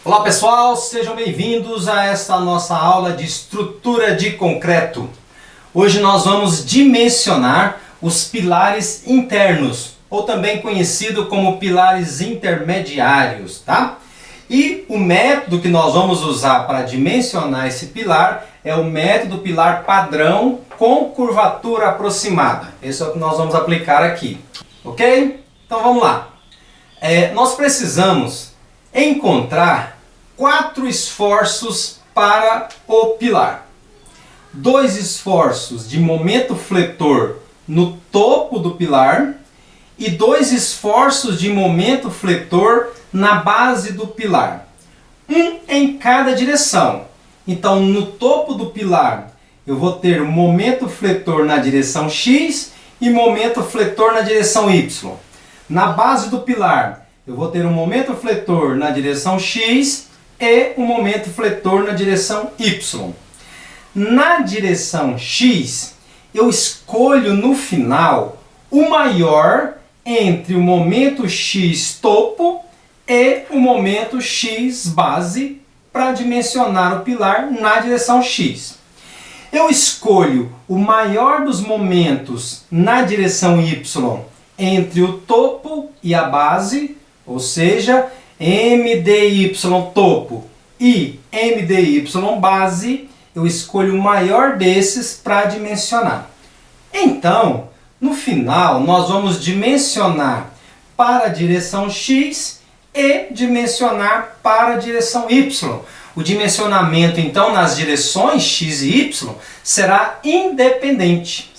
Olá pessoal, sejam bem-vindos a esta nossa aula de estrutura de concreto. Hoje nós vamos dimensionar os pilares internos, ou também conhecido como pilares intermediários, tá? E o método que nós vamos usar para dimensionar esse pilar é o método pilar padrão com curvatura aproximada. Esse é o que nós vamos aplicar aqui, ok? Então vamos lá. Nós precisamos encontrar 4 esforços para o pilar. 2 esforços de momento fletor no topo do pilar e 2 esforços de momento fletor na base do pilar. Um em cada direção. Então, no topo do pilar, eu vou ter um momento fletor na direção X e momento fletor na direção Y. Na base do pilar, eu vou ter um momento fletor na direção X e um momento fletor na direção Y. Na direção X, eu escolho no final o maior entre o momento X topo e o momento X base para dimensionar o pilar na direção X. Eu escolho o maior dos momentos na direção Y entre o topo e a base, ou seja, MDY topo e MDY base, eu escolho o maior desses para dimensionar. Então, no final, nós vamos dimensionar para a direção X e dimensionar para a direção Y. O dimensionamento, então, nas direções X e Y será independente.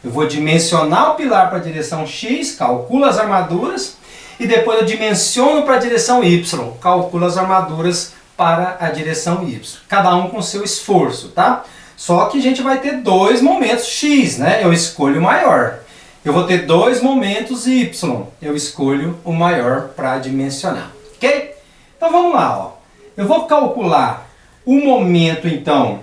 Eu vou dimensionar o pilar para a direção X, calculo as armaduras, e depois eu dimensiono para a direção Y, calculo as armaduras para a direção Y. Cada um com seu esforço, tá? Só que a gente vai ter 2 momentos X, né? Eu escolho o maior. Eu vou ter 2 momentos Y. Eu escolho o maior para dimensionar, ok? Então vamos lá, ó. Eu vou calcular o momento, então,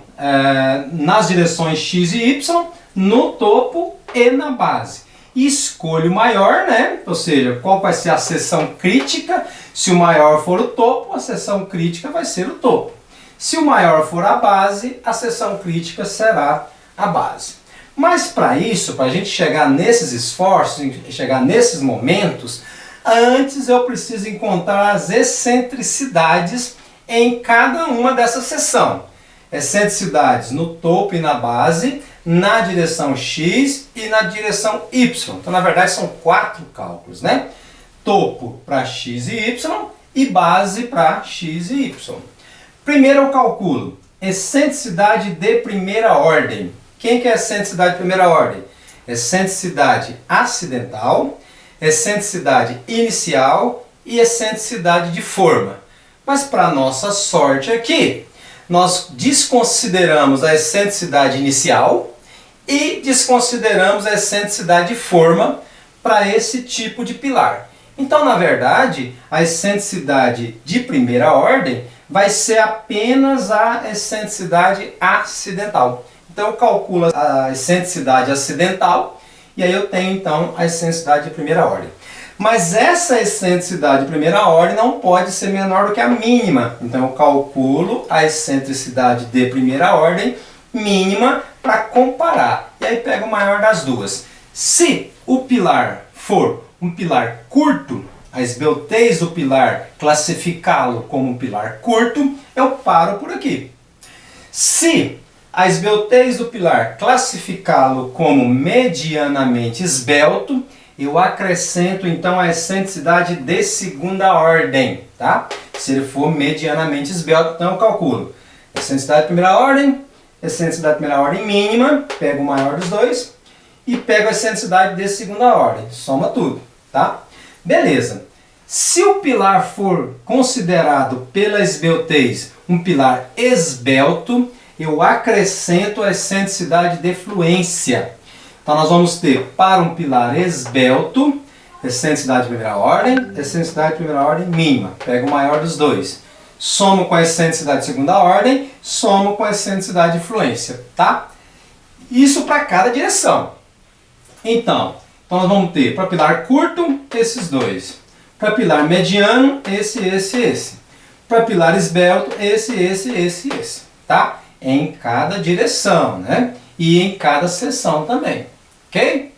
nas direções X e Y, no topo e na base. E escolho o maior, né? Ou seja, qual vai ser a seção crítica. Se o maior for o topo, a seção crítica vai ser o topo. Se o maior for a base, a seção crítica será a base. Mas para isso, para a gente chegar nesses esforços, chegar nesses momentos, antes eu preciso encontrar as excentricidades em cada uma dessas seções. Excentricidades no topo e na base, na direção X e na direção Y. Então, na verdade, são 4 cálculos, né? Topo para X e Y e base para X e Y. Primeiro eu calculo excentricidade de primeira ordem. Quem que é excentricidade de primeira ordem? Excentricidade acidental, excentricidade inicial e excentricidade de forma. Mas para nossa sorte aqui, nós desconsideramos a excentricidade inicial e desconsideramos a excentricidade de forma para esse tipo de pilar. Então, na verdade, a excentricidade de primeira ordem vai ser apenas a excentricidade acidental. Então, eu calculo a excentricidade acidental e aí eu tenho, então, a excentricidade de primeira ordem. Mas essa excentricidade de primeira ordem não pode ser menor do que a mínima. Então eu calculo a excentricidade de primeira ordem mínima para comparar. E aí pego o maior das duas. Se o pilar for um pilar curto, a esbeltez do pilar classificá-lo como um pilar curto, eu paro por aqui. Se a esbeltez do pilar classificá-lo como medianamente esbelto, eu acrescento então a excentricidade de segunda ordem, tá? Se ele for medianamente esbelto, então eu calculo excentricidade de primeira ordem, excentricidade de primeira ordem mínima, pego o maior dos dois, e pego a excentricidade de segunda ordem, soma tudo, tá? Beleza. Se o pilar for considerado pela esbeltez um pilar esbelto, eu acrescento a excentricidade de fluência. Então nós vamos ter para um pilar esbelto, excentricidade de primeira ordem, excentricidade de primeira ordem mínima. Pego o maior dos dois. Somo com a excentricidade de segunda ordem, somo com a excentricidade de fluência, tá? Isso para cada direção. Então nós vamos ter para pilar curto, esses dois. Para pilar mediano, esse. Para pilar esbelto, esse, tá? Em cada direção, né? E em cada seção também, ok?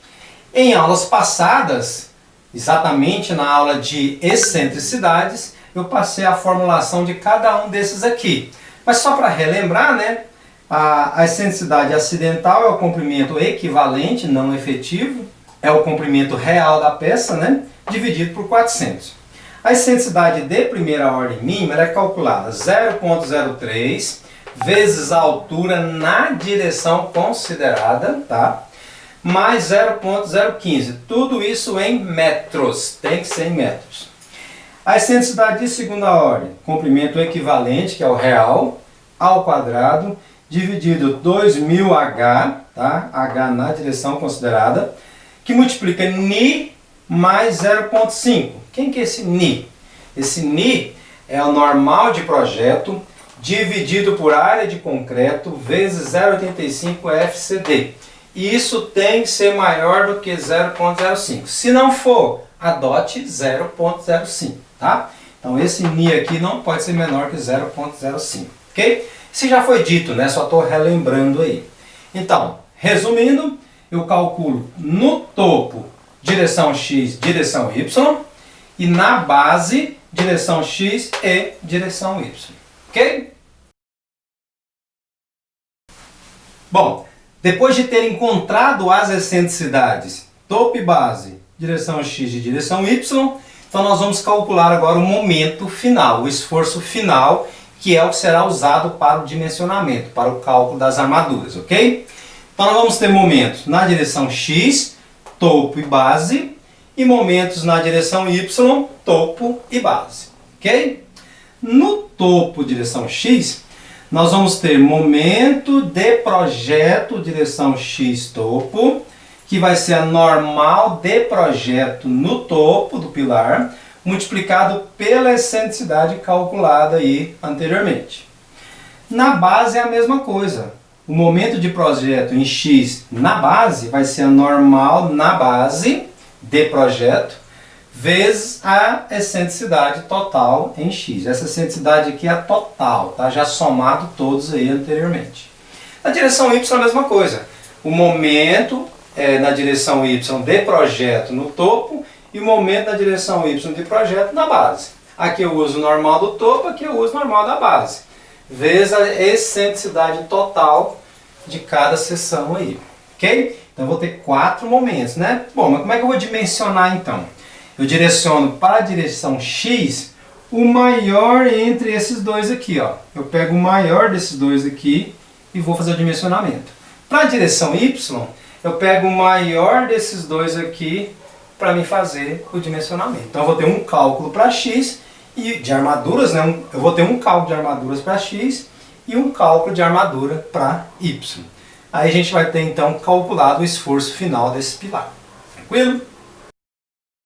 Em aulas passadas, exatamente na aula de excentricidades, eu passei a formulação de cada um desses aqui. Mas só para relembrar, né? A excentricidade acidental é o comprimento equivalente, não efetivo, é o comprimento real da peça, né? Dividido por 400. A excentricidade de primeira ordem mínima ela é calculada 0,03 vezes a altura na direção considerada, tá? Mais 0,015. Tudo isso em metros, tem que ser em metros. A excentricidade de segunda ordem, comprimento equivalente, que é o real, ao quadrado, dividido 2000H, tá? H na direção considerada, que multiplica Ni mais 0,5. Quem que é esse Ni? Esse Ni é o normal de projeto dividido por área de concreto vezes 0,85 FCD. E isso tem que ser maior do que 0,05. Se não for, adote 0,05, tá? Então esse Ni aqui não pode ser menor que 0,05, ok? Isso já foi dito, né? Só estou relembrando aí. Então, resumindo, eu calculo no topo direção X, direção Y, e na base, direção X e direção Y. Ok? Bom, depois de ter encontrado as excentricidades, topo e base, direção X e direção Y, então nós vamos calcular agora o momento final, o esforço final, que é o que será usado para o dimensionamento, para o cálculo das armaduras, ok? Então nós vamos ter momentos na direção X, topo e base, e momentos na direção Y, topo e base, ok? No topo, direção X, nós vamos ter momento de projeto, direção X, topo, que vai ser a normal de projeto no topo do pilar, multiplicado pela excentricidade calculada aí anteriormente. Na base é a mesma coisa. O momento de projeto em X na base vai ser a normal na base de projeto vezes a excentricidade total em X. Essa excentricidade aqui é a total, tá? Já somado todos aí anteriormente. Na direção Y é a mesma coisa. O momento na direção Y de projeto no topo e o momento na direção Y de projeto na base. Aqui eu uso o normal do topo, aqui eu uso o normal da base. Vezes a excentricidade total de cada seção aí, ok? Então eu vou ter 4 momentos, né? Bom, mas como é que eu vou dimensionar então? Eu direciono para a direção X o maior entre esses dois aqui, ó. Eu pego o maior desses dois aqui e vou fazer o dimensionamento. Para a direção Y, eu pego o maior desses dois aqui para me fazer o dimensionamento. Então eu vou ter um cálculo para X e de armaduras, né? Eu vou ter um cálculo de armaduras para X e um cálculo de armadura para Y. Aí a gente vai ter então calculado o esforço final desse pilar. Tranquilo?